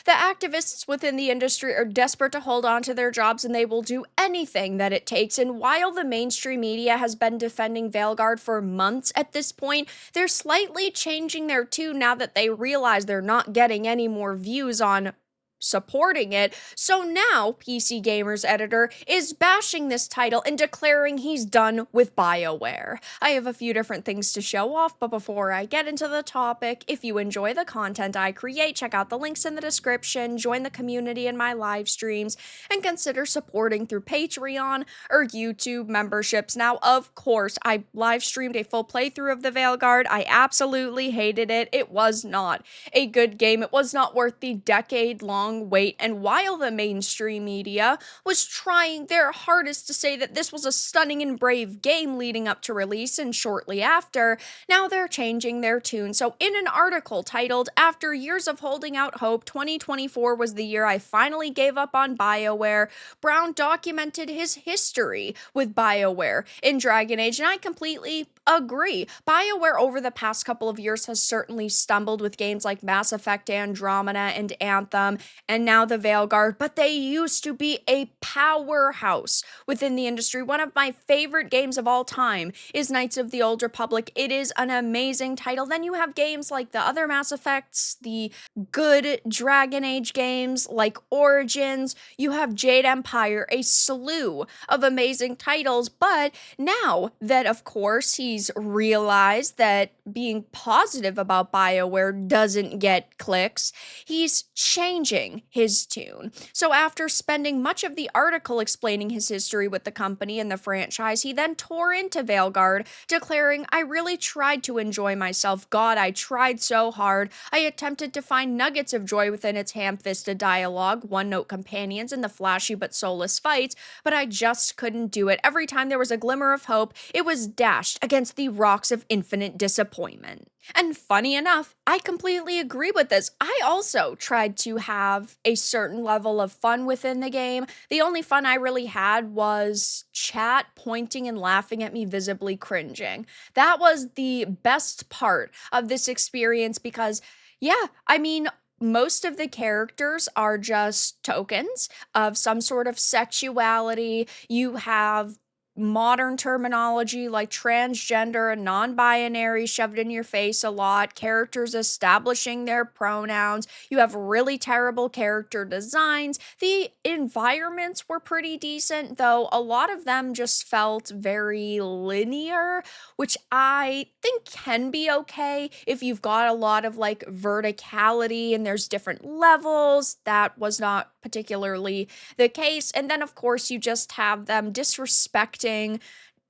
The activists within the industry are desperate to hold on to their jobs and they will do anything that it takes. And while the mainstream media has been defending Veilguard for months at this point, they're slightly changing their tune now that they realize they're not getting any more views on supporting it. So now PC Gamer's editor is bashing this title and declaring he's done with Bioware. I have a few different things to show off, but before I get into the topic, if you enjoy the content I create, check out the links in the description, join the community in my live streams, and consider supporting through Patreon or YouTube memberships. Now, of course, I live streamed a full playthrough of the Veilguard. I absolutely hated it. It was not a good game. It was not worth the decade-long wait, and while the mainstream media was trying their hardest to say that this was a stunning and brave game leading up to release and shortly after, now they're changing their tune. So in an article titled, "After Years of Holding Out Hope, 2024 was the year I finally gave up on Bioware," Brown documented his history with Bioware in Dragon Age, and I completely agree. Bioware over the past couple of years has certainly stumbled with games like Mass Effect Andromeda and Anthem, and now the Veilguard, but they used to be a powerhouse within the industry. One of my favorite games of all time is Knights of the Old Republic. It is an amazing title. Then you have games like the other Mass Effects, the good Dragon Age games like Origins. You have Jade Empire, a slew of amazing titles, but now that, of course, he's realized that being positive about Bioware doesn't get clicks, he's changing his tune. So after spending much of the article explaining his history with the company and the franchise, he then tore into Veilguard, declaring, "I really tried to enjoy myself. God, I tried so hard. I attempted to find nuggets of joy within its ham-fisted dialogue, one-note companions, and the flashy but soulless fights, but I just couldn't do it. Every time there was a glimmer of hope, it was dashed against the rocks of infinite disappointment." And funny enough, I completely agree with this. I also tried to have a certain level of fun within the game. The only fun I really had was chat pointing and laughing at me, visibly cringing. That was the best part of this experience because, yeah, I mean, most of the characters are just tokens of some sort of sexuality. You have modern terminology like transgender and non-binary shoved in your face a lot, characters establishing their pronouns. You have really terrible character designs. The environments were pretty decent, though a lot of them just felt very linear, which I think can be okay if you've got a lot of like verticality and there's different levels. That was not particularly the case. And then, of course, you just have them disrespecting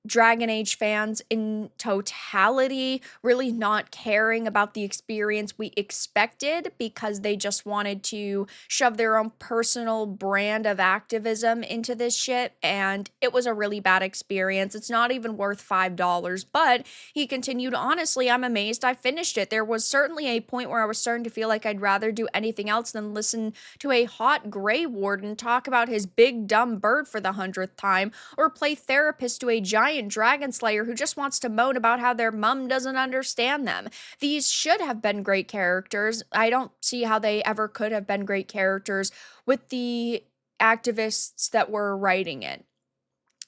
Dragon Age fans in totality, really not caring about the experience we expected because they just wanted to shove their own personal brand of activism into this shit, and it was a really bad experience. It's not even worth $5, but he continued, "Honestly, I'm amazed I finished it. There was certainly a point where I was starting to feel like I'd rather do anything else than listen to a hot Grey Warden talk about his big dumb bird for the 100th time, or play therapist to a giant dragon slayer who just wants to moan about how their mum doesn't understand them." These should have been great characters. I don't see how they ever could have been great characters with the activists that were writing it.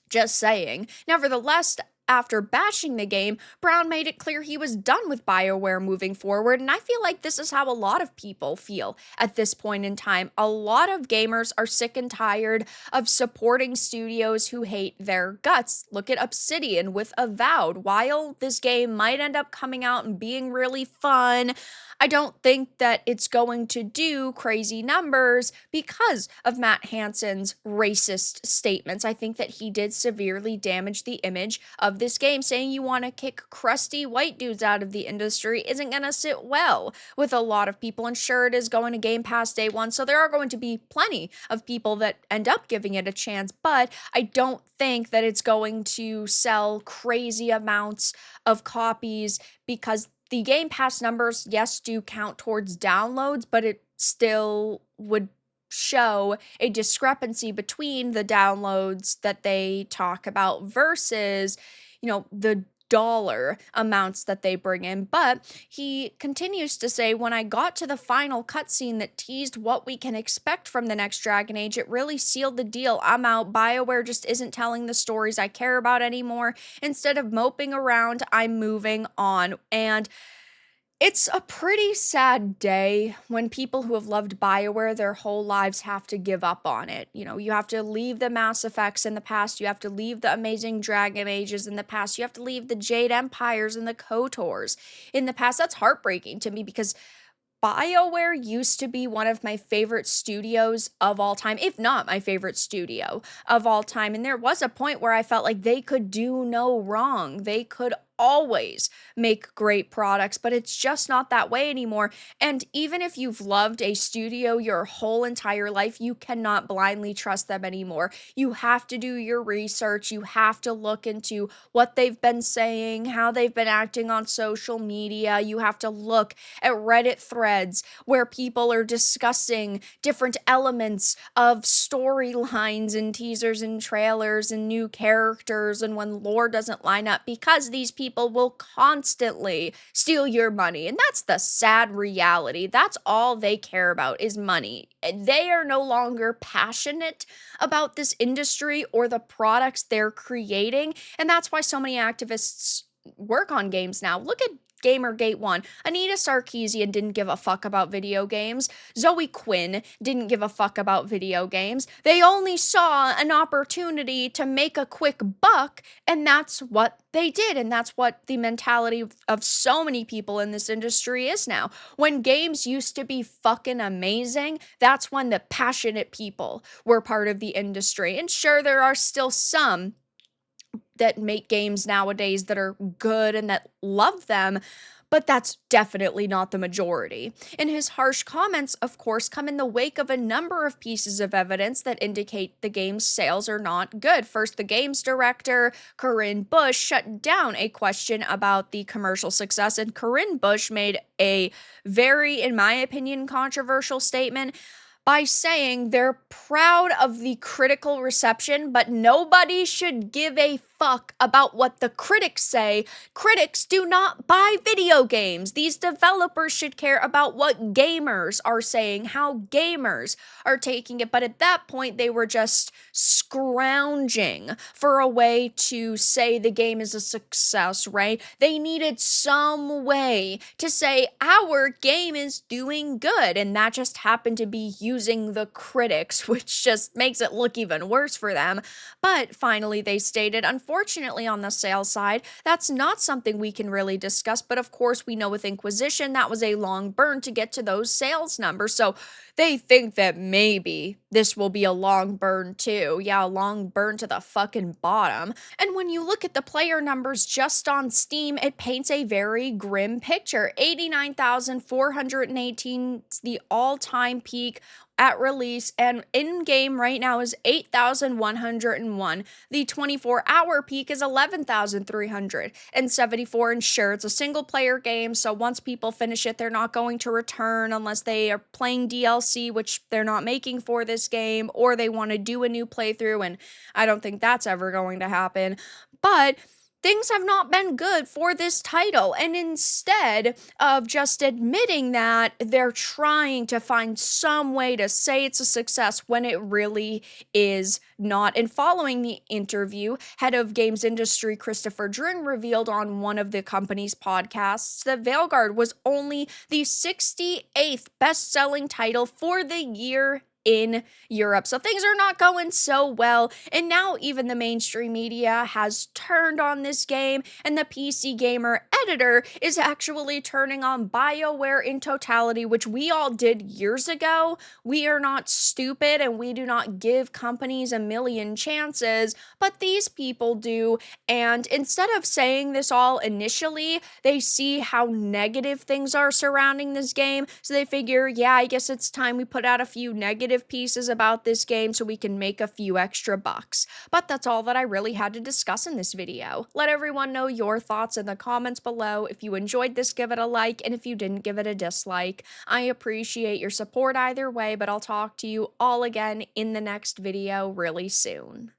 Just saying. Nevertheless, after bashing the game, Brown made it clear he was done with BioWare moving forward, and I feel like this is how a lot of people feel at this point in time. A lot of gamers are sick and tired of supporting studios who hate their guts. Look at Obsidian with Avowed. While this game might end up coming out and being really fun, I don't think that it's going to do crazy numbers because of Matt Hansen's racist statements. I think that he did severely damage the image of this game. Saying you want to kick crusty white dudes out of the industry isn't going to sit well with a lot of people, and sure, it is going to Game Pass day one, so there are going to be plenty of people that end up giving it a chance, but I don't think that it's going to sell crazy amounts of copies because the Game Pass numbers, yes, do count towards downloads, but it still would show a discrepancy between the downloads that they talk about versus, the dollar amounts that they bring in. But he continues to say, when I got to the final cutscene that teased what we can expect from the next Dragon Age, it really sealed the deal. I'm out. BioWare just isn't telling the stories I care about anymore. Instead of moping around, I'm moving on. And it's a pretty sad day when people who have loved BioWare their whole lives have to give up on it. You know, you have to leave the Mass Effects in the past, you have to leave the Amazing Dragon Ages in the past, you have to leave the Jade Empires and the KOTORs in the past. That's heartbreaking to me because BioWare used to be one of my favorite studios of all time, if not my favorite studio of all time. And there was a point where I felt like they could do no wrong. They could always make great products, but it's just not that way anymore. And even if you've loved a studio your whole entire life, you cannot blindly trust them anymore. You have to do your research. You have to look into what they've been saying, how they've been acting on social media. You have to look at Reddit threads where people are discussing different elements of storylines and teasers and trailers and new characters and when lore doesn't line up, because these people will constantly steal your money. And that's the sad reality. That's all they care about is money. They are no longer passionate about this industry or the products they're creating. And that's why so many activists work on games now. Look at Gamergate 1. Anita Sarkeesian didn't give a fuck about video games. Zoe Quinn didn't give a fuck about video games. They only saw an opportunity to make a quick buck, and that's what they did. And that's what the mentality of so many people in this industry is now. When games used to be fucking amazing, that's when the passionate people were part of the industry. And sure, there are still some that make games nowadays that are good and that love them, but that's definitely not the majority. And his harsh comments, of course, come in the wake of a number of pieces of evidence that indicate the game's sales are not good. First, the game's director, Corinne Bush, shut down a question about the commercial success, and Corinne Bush made a very, in my opinion, controversial statement by saying they're proud of the critical reception, but nobody should give a fuck about what the critics say. Critics do not buy video games. These developers should care about what gamers are saying, how gamers are taking it. But at that point, they were just scrounging for a way to say the game is a success, right? They needed some way to say our game is doing good, and that just happened to be using the critics, which just makes it look even worse for them. But finally, they stated, unfortunately, on the sales side, that's not something we can really discuss. But of course, we know with Inquisition, that was a long burn to get to those sales numbers. So they think that maybe this will be a long burn too. Yeah, a long burn to the fucking bottom. And when you look at the player numbers just on Steam, it paints a very grim picture. 89,418 is the all-time peak at release, and in-game right now is 8,101. The 24-hour peak is 11,374, and sure, it's a single-player game, so once people finish it, they're not going to return unless they are playing DLC, which they're not making for this game, or they want to do a new playthrough, and I don't think that's ever going to happen. But things have not been good for this title, and instead of just admitting that, they're trying to find some way to say it's a success when it really is not. And following the interview, head of games industry Christopher Dring revealed on one of the company's podcasts that Veilguard was only the 68th best-selling title for the year in Europe. So things are not going so well, and now even the mainstream media has turned on this game, and the PC Gamer editor is actually turning on BioWare in totality, which we all did years ago. We are not stupid, and we do not give companies a million chances, but these people do. And instead of saying this all initially, they see how negative things are surrounding this game, so they figure, yeah, I guess it's time we put out a few negative pieces about this game so we can make a few extra bucks. But that's all that I really had to discuss in this video. Let everyone know your thoughts in the comments below. If you enjoyed this, give it a like, and if you didn't, give it a dislike. I appreciate your support either way, but I'll talk to you all again in the next video really soon.